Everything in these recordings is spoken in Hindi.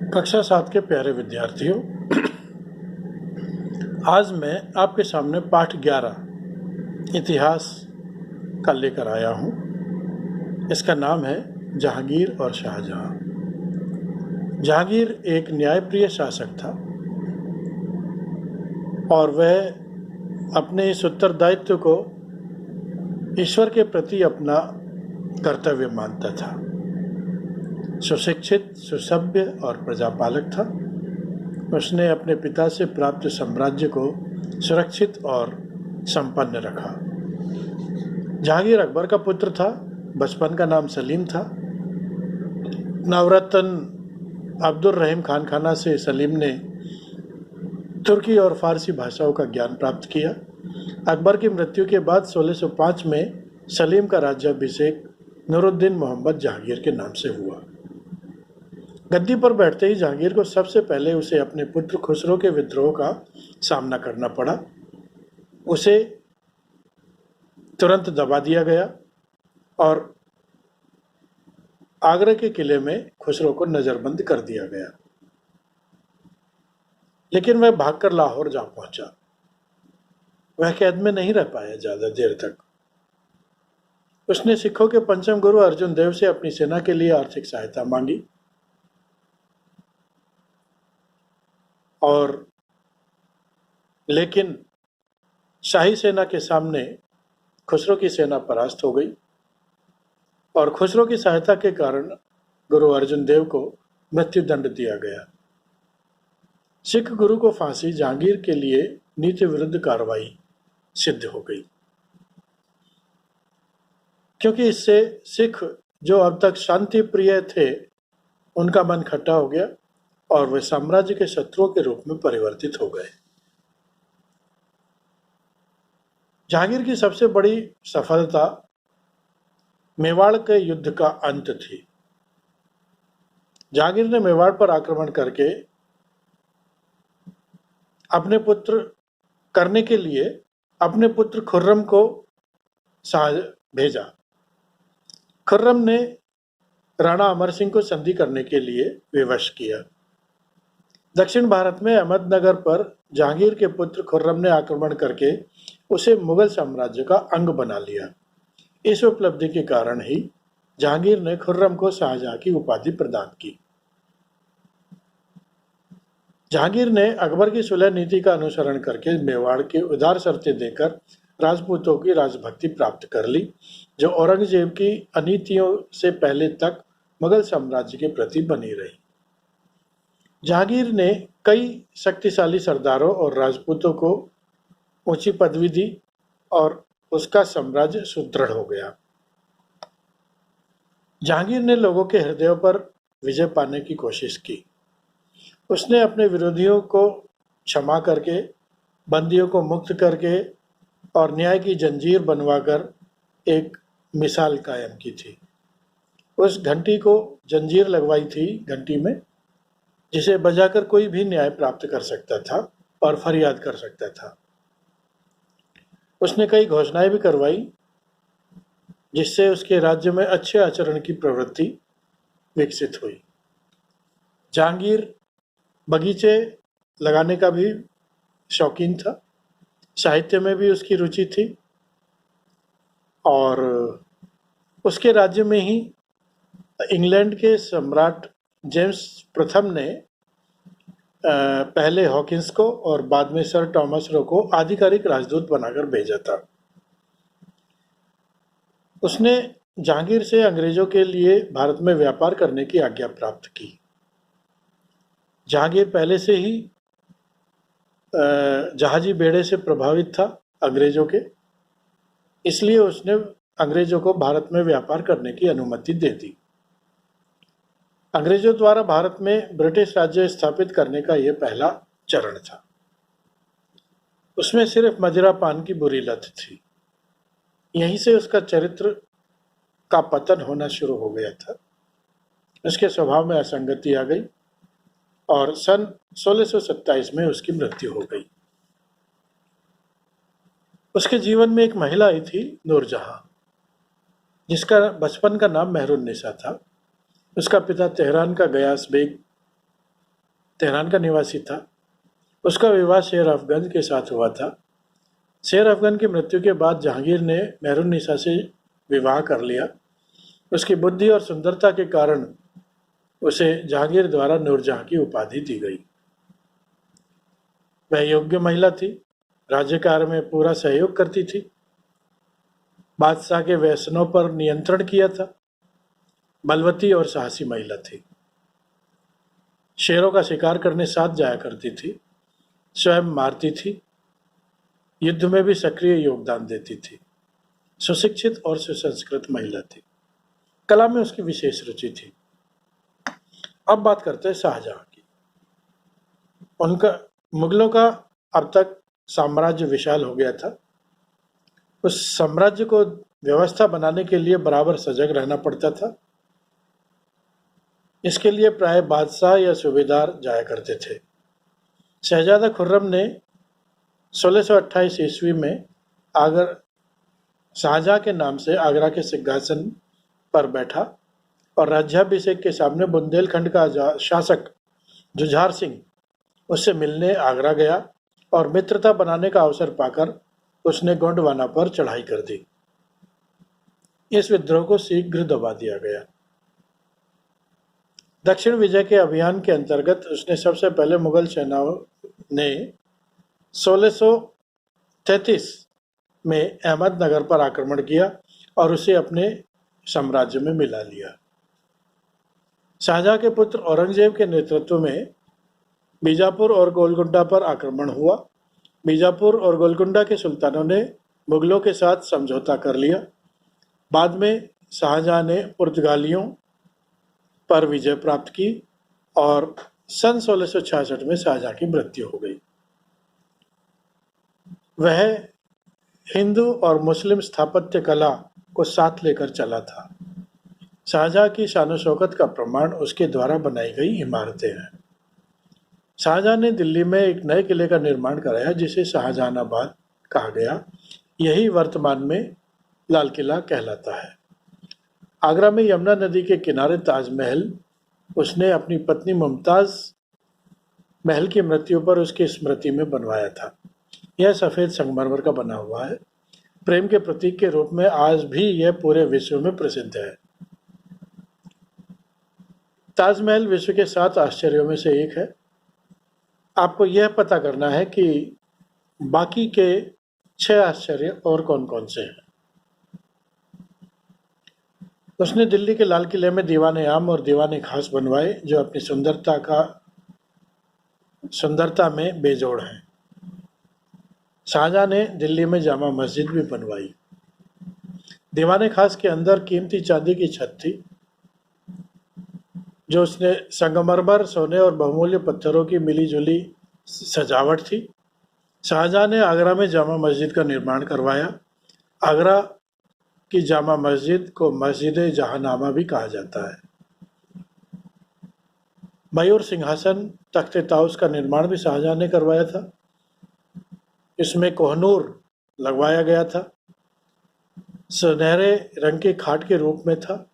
कक्षा 7 के प्यारे विद्यार्थियों, आज मैं आपके सामने पाठ 11 इतिहास का लेकर आया हूँ। इसका नाम है जहांगीर और शाहजहां। जहांगीर एक न्यायप्रिय शासक था और वह अपने इस उत्तरदायित्व को ईश्वर के प्रति अपना कर्तव्य मानता था। सुशिक्षित, सुसभ्य और प्रजापालक था। उसने अपने पिता से प्राप्त साम्राज्य को सुरक्षित और संपन्न रखा। जहांगीर अकबर का पुत्र था। बचपन का नाम सलीम था। नवरत्न अब्दुल रहीम खाना से सलीम ने तुर्की और फारसी भाषाओं का ज्ञान प्राप्त किया। अकबर की मृत्यु के बाद 1605 में सलीम का राज्याभिषेक नूरुद्दीन मोहम्मद जहांगीर के नाम से हुआ। गद्दी पर बैठते ही जहांगीर को सबसे पहले उसे अपने पुत्र खुसरो के विद्रोह का सामना करना पड़ा। उसे तुरंत दबा दिया गया और आगरा के किले में खुसरो को नजरबंद कर दिया गया, लेकिन वह भागकर लाहौर जा पहुंचा। वह कैद में नहीं रह पाया ज्यादा देर तक। उसने सिखों के पंचम गुरु अर्जुन देव से अपनी सेना के लिए आर्थिक सहायता मांगी और लेकिन शाही सेना के सामने खुसरो की सेना परास्त हो गई और खुसरो की सहायता के कारण गुरु अर्जुन देव को मृत्युदंड दिया गया। सिख गुरु को फांसी जहांगीर के लिए नीति विरुद्ध कार्रवाई सिद्ध हो गई, क्योंकि इससे सिख जो अब तक शांति प्रिय थे उनका मन खट्टा हो गया और वे साम्राज्य के शत्रुओं के रूप में परिवर्तित हो गए। जहांगीर की सबसे बड़ी सफलता मेवाड़ के युद्ध का अंत थी। जहांगीर ने मेवाड़ पर आक्रमण करके अपने पुत्र खुर्रम को भेजा। खुर्रम ने राणा अमर सिंह को संधि करने के लिए विवश किया। दक्षिण भारत में अहमदनगर पर जहांगीर के पुत्र खुर्रम ने आक्रमण करके उसे मुगल साम्राज्य का अंग बना लिया। इस उपलब्धि के कारण ही जहांगीर ने खुर्रम को शाहजहां की उपाधि प्रदान की। जहांगीर ने अकबर की सुलह नीति का अनुसरण करके मेवाड़ के उदार शर्तें देकर राजपूतों की राजभक्ति प्राप्त कर ली, जो औरंगजेब की अनीतियों से पहले तक मुगल साम्राज्य के प्रति बनी रही। जहांगीर ने कई शक्तिशाली सरदारों और राजपूतों को ऊंची पदवी दी और उसका साम्राज्य सुदृढ़ हो गया। जहांगीर ने लोगों के हृदयों पर विजय पाने की कोशिश की। उसने अपने विरोधियों को क्षमा करके, बंदियों को मुक्त करके और न्याय की जंजीर बनवाकर एक मिसाल कायम की थी। उस घंटी को जंजीर लगवाई थी घंटी में, जिसे बजाकर कोई भी न्याय प्राप्त कर सकता था और फरियाद कर सकता था। उसने कई घोषणाएं भी करवाई, जिससे उसके राज्य में अच्छे आचरण की प्रवृत्ति विकसित हुई। जहांगीर बगीचे लगाने का भी शौकीन था। साहित्य में भी उसकी रुचि थी और उसके राज्य में ही इंग्लैंड के सम्राट जेम्स प्रथम ने पहले हॉकिंस को और बाद में सर टॉमस रो को आधिकारिक राजदूत बनाकर भेजा था। उसने जहांगीर से अंग्रेजों के लिए भारत में व्यापार करने की आज्ञा प्राप्त की। जहांगीर पहले से ही जहाजी बेड़े से प्रभावित था अंग्रेजों के, इसलिए उसने अंग्रेजों को भारत में व्यापार करने की अनुमति दे दी। अंग्रेजों द्वारा भारत में ब्रिटिश राज्य स्थापित करने का यह पहला चरण था। उसमें सिर्फ मदिरा पान की बुरी लत थी। यहीं से उसका चरित्र का पतन होना शुरू हो गया था। उसके स्वभाव में असंगति आ गई और सन 1627 में उसकी मृत्यु हो गई। उसके जीवन में एक महिला आई थी, नूरजहां, जिसका बचपन का नाम मेहरुन्निसा था। उसका पिता तेहरान का गयास बेग तेहरान का निवासी था। उसका विवाह शेर अफगन के साथ हुआ था। शेर अफगन की मृत्यु के बाद जहांगीर ने मेहरुन्निसा से विवाह कर लिया। उसकी बुद्धि और सुंदरता के कारण उसे जहांगीर द्वारा नूरजहां की उपाधि दी गई। वह योग्य महिला थी, राज्य कार्य में पूरा सहयोग करती थी, बादशाह के व्यसनों पर नियंत्रण किया था, बलवती और साहसी महिला थी। शेरों का शिकार करने साथ जाया करती थी, स्वयं मारती थी, युद्ध में भी सक्रिय योगदान देती थी। सुशिक्षित और सुसंस्कृत महिला थी। कला में उसकी विशेष रुचि थी। अब बात करते हैं शाहजहां की। उनका मुगलों का अब तक साम्राज्य विशाल हो गया था। उस साम्राज्य को व्यवस्था बनाने के लिए बराबर सजग रहना पड़ता था। इसके लिए प्राय बादशाह या सूबेदार जाया करते थे। शहजादा खुर्रम ने 1628 ईस्वी में आगर शाहजहां के नाम से आगरा के सिंहासन पर बैठा और राज्याभिषेक के सामने बुंदेलखंड का शासक जुझार सिंह उससे मिलने आगरा गया और मित्रता बनाने का अवसर पाकर उसने गोंडवाना पर चढ़ाई कर दी। इस विद्रोह को शीघ्र दबा दिया गया। दक्षिण विजय के अभियान के अंतर्गत उसने सबसे पहले मुगल सेनाओं ने 1633 में अहमदनगर पर आक्रमण किया और उसे अपने साम्राज्य में मिला लिया। शाहजहां के पुत्र औरंगजेब के नेतृत्व में बीजापुर और गोलकुंडा पर आक्रमण हुआ। बीजापुर और गोलकुंडा के सुल्तानों ने मुगलों के साथ समझौता कर लिया। बाद में शाहजहां ने पुर्तगालियों पर विजय प्राप्त की और सन 1666 में शाहजहां की मृत्यु हो गई। वह हिंदू और मुस्लिम स्थापत्य कला को साथ लेकर चला था। शाहजहां की शान शौकत का प्रमाण उसके द्वारा बनाई गई इमारतें हैं। शाहजहां ने दिल्ली में एक नए किले का निर्माण कराया जिसे शाहजहानाबाद कहा गया। यही वर्तमान में लाल किला कहलाता है। आगरा में यमुना नदी के किनारे ताजमहल उसने अपनी पत्नी मुमताज महल की मृत्यु पर उसकी स्मृति में बनवाया था। यह सफेद संगमरमर का बना हुआ है। प्रेम के प्रतीक के रूप में आज भी यह पूरे विश्व में प्रसिद्ध है। ताजमहल विश्व के 7 आश्चर्यों में से एक है। आपको यह पता करना है कि बाकी के 6 आश्चर्य और कौन कौन से हैं। उसने दिल्ली के लाल किले में दीवाने आम और दीवाने खास बनवाए जो अपनी सुंदरता में बेजोड़ हैं। शाहजहां ने दिल्ली में जामा मस्जिद भी बनवाई। दीवाने खास के अंदर कीमती चांदी की छत थी जो उसने संगमरमर, सोने और बहुमूल्य पत्थरों की मिली-जुली सजावट थी। शाहजहां ने आगरा में जामा मस्जिद का निर्माण करवाया। आगरा की जामा मस्जिद को मस्जिद जहांनामा भी कहा जाता है। मयूर सिंहासन तख्ते ताउस का निर्माण भी शाहजहां ने करवाया था। इसमें कोहनूर लगवाया गया था। सुनहरे रंग के खाट के रूप में था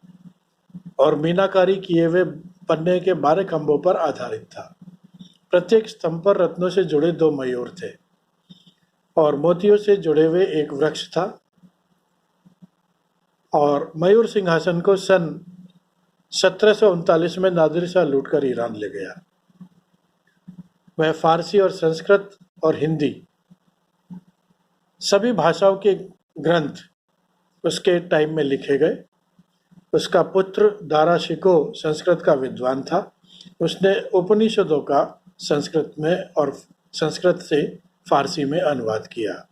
और मीनाकारी किए हुए पन्ने के 12 खंभों पर आधारित था। प्रत्येक स्तंभ पर रत्नों से जुड़े 2 मयूर थे और मोतियों से जुड़े हुए एक वृक्ष था। और मयूर सिंहासन को सन 1739 में नादिर शाह लूटकर ईरान ले गया। वह फारसी और संस्कृत और हिंदी सभी भाषाओं के ग्रंथ उसके टाइम में लिखे गए। उसका पुत्र दारा शिको संस्कृत का विद्वान था। उसने उपनिषदों का संस्कृत में और संस्कृत से फारसी में अनुवाद किया।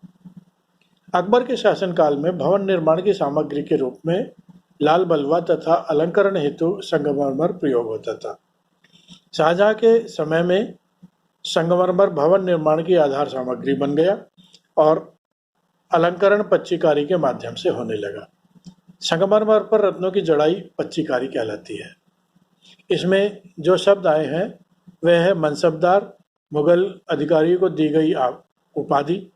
अकबर के शासनकाल में भवन निर्माण की सामग्री के रूप में लाल बलुआ तथा अलंकरण हेतु संगमरमर प्रयोग होता था। शाहजहां के समय में संगमरमर भवन निर्माण की आधार सामग्री बन गया और अलंकरण पच्चीकारी के माध्यम से होने लगा। संगमरमर पर रत्नों की जड़ाई पच्चीकारी कहलाती है। इसमें जो शब्द आए हैं वह है मनसबदार, मुगल अधिकारियों को दी गई उपाधि,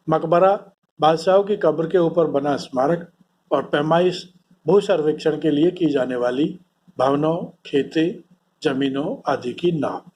मकबरा, बादशाहों की कब्र के ऊपर बना स्मारक और पैमाइश भू सर्वेक्षण के लिए की जाने वाली भवनों, खेती, जमीनों आदि की नाप।